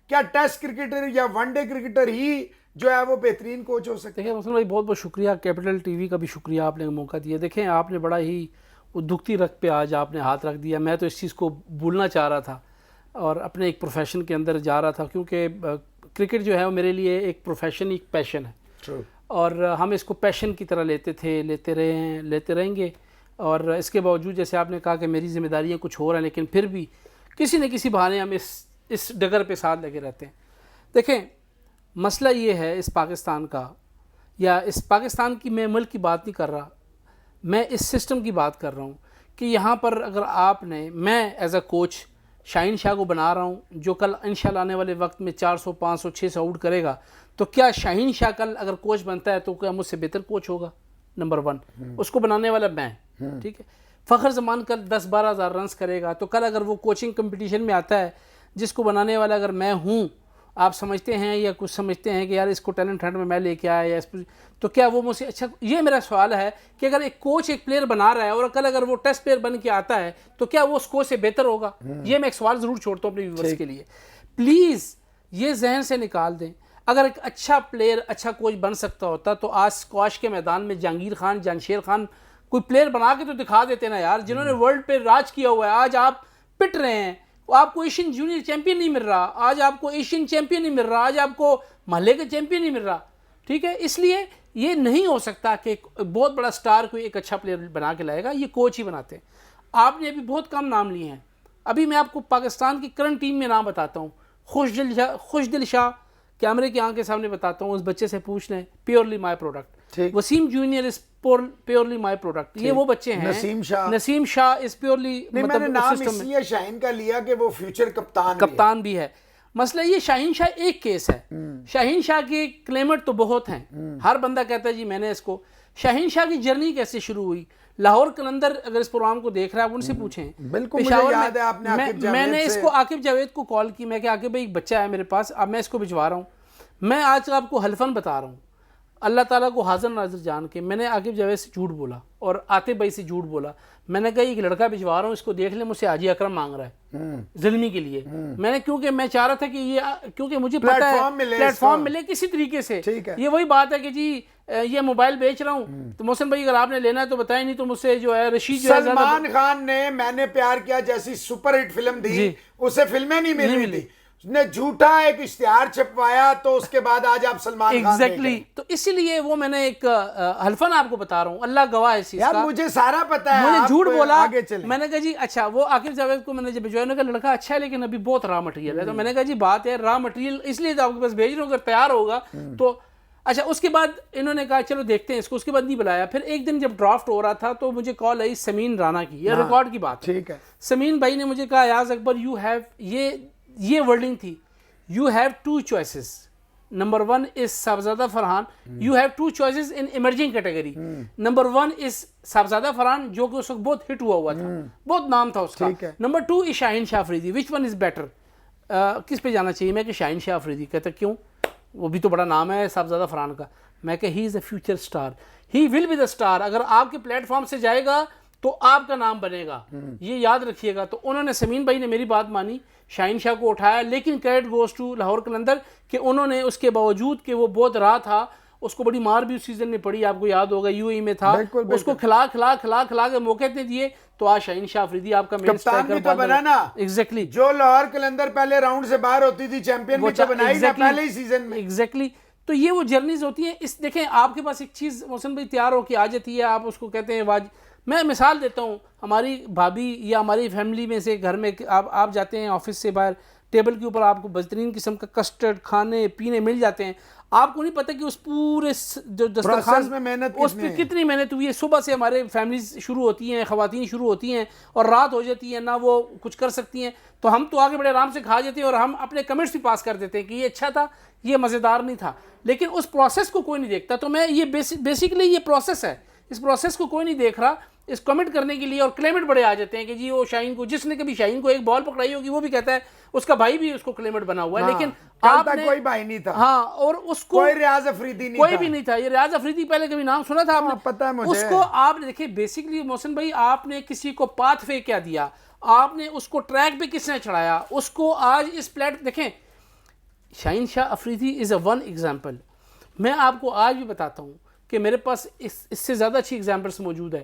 کیا test cricketer یا one day cricketer ہی جو ہے وہ بہترین کوچ ہو سکتے ہیں؟ دیکھیں محسن بھائی بہت بہت شکریہ، کیپٹل ٹی وی کا بھی شکریہ، آپ نے موقع دیا. دیکھیں آپ نے بڑا ہی دکھتی رگ پہ آج آپ نے ہاتھ رکھ دیا. میں تو اس چیز کو بھولنا چاہ رہا تھا اور اپنے ایک پروفیشن کے اندر جا رہا تھا، کیونکہ کرکٹ جو ہے وہ میرے لیے ایک پروفیشن، ایک پیشن ہے، اور ہم اس کو پیشن کی طرح لیتے تھے، لیتے رہے ہیں، لیتے رہیں گے. اور اس کے باوجود جیسے آپ نے کہا کہ میری ذمہ داریاں کچھ اور ہیں، لیکن پھر بھی کسی نہ کسی بہانے ہم اس ڈگر پہ ساتھ لگے رہتے ہیں. دیکھیں مسئلہ یہ ہے اس پاکستان کا، یا اس پاکستان کی، میں ملک کی بات نہیں کر رہا، میں اس سسٹم کی بات کر رہا ہوں کہ یہاں پر اگر آپ نے، میں ایز اے کوچ شاہین شاہ کو بنا رہا ہوں جو کل انشاءاللہ آنے والے وقت میں 400 500 600 آؤٹ کرے گا، تو کیا شاہین شاہ کل اگر کوچ بنتا ہے تو کیا مجھ سے بہتر کوچ ہوگا؟ نمبر 1 اس کو بنانے والا میں، ٹھیک ہے. فخر زمان کل 10-12 ہزار رنز کرے گا، تو کل اگر وہ کوچنگ کمپٹیشن میں آتا ہے جس کو بنانے والا اگر میں ہوں، آپ سمجھتے ہیں یا کچھ سمجھتے ہیں کہ یار اس کو ٹیلنٹ ہنٹ میں لے کے آیا، تو کیا وہ مجھ سے اچھا؟ یہ میرا سوال ہے کہ اگر ایک کوچ ایک پلیئر بنا رہا ہے اور کل اگر وہ ٹیسٹ پلیئر بن کے آتا ہے تو کیا وہ اس کوچ سے بہتر ہوگا؟ یہ میں ایک سوال ضرور چھوڑتا ہوں اپنے ویورز کے لیے. پلیز یہ ذہن سے نکال دیں. اگر ایک اچھا پلیئر اچھا کوچ بن سکتا ہوتا تو آج اسکواش کے میدان میں جہانگیر خان، جانشیر خان کوئی پلیئر بنا کے تو دکھا دیتے نا یار، جنہوں نے ورلڈ پہ راج کیا ہوا ہے. آج آپ پٹ رہے ہیں، آپ کو ایشین جونیئر چیمپئن نہیں مل رہا، آج آپ کو ایشین چیمپئن نہیں مل رہا، آج آپ کو محلے کا چیمپئن نہیں مل رہا، ٹھیک ہے. اس لیے یہ نہیں ہو سکتا کہ ایک بہت بڑا سٹار کوئی ایک اچھا پلیئر بنا کے لائے گا، یہ کوچ ہی بناتے ہیں. آپ نے ابھی بہت کم نام لیے ہیں. ابھی میں آپ کو پاکستان کی کرنٹ ٹیم میں نام بتاتا ہوں. خوش دل شاہ کیمرے کی آنکھ کے سامنے بتاتا ہوں، اس بچے سے پوچھ لیں، purely my product. Wasim junior is purely my product. یہ وہ بچے ہیں. نسیم شاہ از پیورلی، میں نے نام اس لیے شاہین کا لیا کہ وہ فیوچر کپتان بھی ہے. مسئلہ یہ شاہین شاہ ایک کیس ہے. شاہین شاہ کے کلیمٹ تو بہت ہیں، ہر بندہ کہتا ہے جی میں نے اس کو. شاہین شاہ کی جرنی کیسے شروع ہوئی؟ لاہور قلندر اگر اس پروگرام کو دیکھ رہا ہے ان سے پوچھیں. پشاور میں نے اس کو عاقب جاوید کو کال کی، میں کہ عاقب بھائی ایک بچہ ہے میرے پاس، اب میں اس کو بھجوا رہا ہوں. میں آج آپ کو حلفاً بتا رہا ہوں، اللہ تعالیٰ کو حاضر ناظر جان کے، میں نے عاقب جاوید سے جھوٹ بولا اور عاطف بھائی سے جھوٹ بولا. میں نے کہا ایک لڑکا بھجوا رہا ہوں، اس کو دیکھ لیں، مجھ سے حاجی اکرم مانگ رہا ہے ظلمی کے لیے. میں نے کیونکہ میں چاہ رہا تھا کہ یہ، کیونکہ مجھے پتا ہے پلیٹ فارم ملے کسی طریقے سے. یہ وہی بات ہے کہ جی یہ موبائل بیچ رہا ہوں تو محسن بھائی اگر آپ نے لینا ہے تو بتائیں، نہیں تو مجھ سے جو ہے رشید جو ہے. سلمان خان نے میں نے پیار کیا جیسی سپر ہٹ فلم دی، اسے فلمیں نہیں ملی، اس نے جھوٹا ایک اشتہار چھپوایا، تو اس کے بعد آج آپ سلمان خان. ایگزیکٹلی. تو اسی لیے وہ میں نے ایک حلفاً آپ کو بتا رہا ہوں، اللہ گواہ ہے اس چیز کا، مجھے سارا پتا ہے. میں نے جھوٹ بولا. میں نے کہا جی اچھا، وہ عاقب جاوید کو میں نے جب بھجوایا، نے کہا لڑکا اچھا ہے لیکن ابھی بہت را مٹیریل ہے. تو میں نے کہا جی بات ہے را مٹیریل، اس لیے تو آپ کے پاس بھیج رہا ہوں، اگر تیار ہوگا تو اچھا. اس کے بعد انہوں نے کہا چلو دیکھتے ہیں اس کو، اس کے بعد نہیں بلایا. پھر ایک دن جب ڈرافٹ ہو رہا تھا تو مجھے کال آئی سمین رانا کی، یہ ریکارڈ کی بات ہے. سمین بھائی نے مجھے کہا یاز اکبر یو ہیو، یہ ورڈنگ تھی، you have two choices. Number 1 is Sahibzada Farhan. You have two choices in emerging category. Number 1 is صاحبزادہ فرحان جو کہ اس وقت بہت ہٹ ہوا تھا، بہت نام تھا اس کا. Number 2 is Shaheen Shah Afridi. Which one is better? کس پہ جانا چاہیے؟ میں کہ شاہین شاہ افریدی. کہتا کیوں؟ وہ بھی تو بڑا نام ہے صاحبزادہ فرحان کا. میں کہ he is a future star. He will be the star. اگر آپ کے پلیٹ فارم سے جائے گا تو آپ کا نام بنے گا، یہ یاد رکھیے گا. تو انہوں نے، سمین بھائی نے میری بات مانی، شاہین شاہ کو اٹھایا. لیکن credit goes to Lahore Qalandar کہ انہوں نے اس کے باوجود کہ وہ بہت رہا تھا، اس کو بڑی مار بھی اس سیزن میں پڑی، آپ کو یاد ہوگا یو ای میں تھا، اس کو کھلا کے موقع اتنے دیے تو آج شاہین شاہ افریدی آپ کا مین اسٹرائکر بنا نا. ایگزیکٹلی. جو لاہور قلندر پہلے راؤنڈ سے باہر ہوتی تھی چیمپئن بھی تو بنائی نا پہلے ہی سیزن میں. ایگزیکٹلی. تو یہ وہ جرنیز ہوتی ہیں. اس دیکھیں آپ کے پاس ایک چیز محسن بھائی تیار ہو کے آ جاتی ہے، آپ اس کو کہتے ہیں میں مثال دیتا ہوں، ہماری بھابھی یا ہماری فیملی میں سے گھر میں آپ جاتے ہیں آفس سے باہر، ٹیبل کے اوپر آپ کو بہترین قسم کا کسٹرڈ کھانے پینے مل جاتے ہیں. آپ کو نہیں پتہ کہ اس پورے جو دسترخوان میں محنت اس پہ کتنی محنت ہوئی ہے. صبح سے ہمارے فیملیز شروع ہوتی ہیں، خواتین شروع ہوتی ہیں اور رات ہو جاتی ہے، نہ وہ کچھ کر سکتی ہیں. تو ہم تو آگے بڑے آرام سے کھا جاتے ہیں اور ہم اپنے کمنٹس بھی پاس کر دیتے ہیں کہ یہ اچھا تھا، یہ مزیدار نہیں تھا. لیکن اس پروسیس کو کوئی نہیں دیکھتا. تو میں یہ بیسیکلی یہ پروسیس ہے، اس پروسیس کو کوئی نہیں دیکھ رہا. اس کمنٹ کرنے کے لیے اور کلیمٹ بڑے آ جاتے ہیں کہ جی وہ شاہین کو، جس نے کبھی شاہین کو ایک بال پکڑائی ہوگی وہ بھی کہتا ہے اس کا بھائی بھی اس کو کلیمٹ بنا ہوا ہے. لیکن آپ نے کوئی بھائی نہیں تھا. ہاں، اور اس کو کوئی ریاض افریدی نہیں، کوئی بھی نہیں تھا. یہ ریاض افریدی پہلے کبھی نام سنا تھا آپ نے؟ پتہ ہے مجھے. اس کو آپ نے دیکھیں بیسیکلی محسن بھائی، آپ نے کسی کو پاتھ وے کیا دیا، آپ نے اس کو ٹریک پہ کس نے چڑھایا، اس کو آج اس پلیٹ دیکھیں شاہین شاہ افریدی از اے ون ایگزامپل. میں آپ کو آج بھی بتاتا ہوں کہ میرے پاس اس سے زیادہ اچھی ایگزامپلس موجود ہے.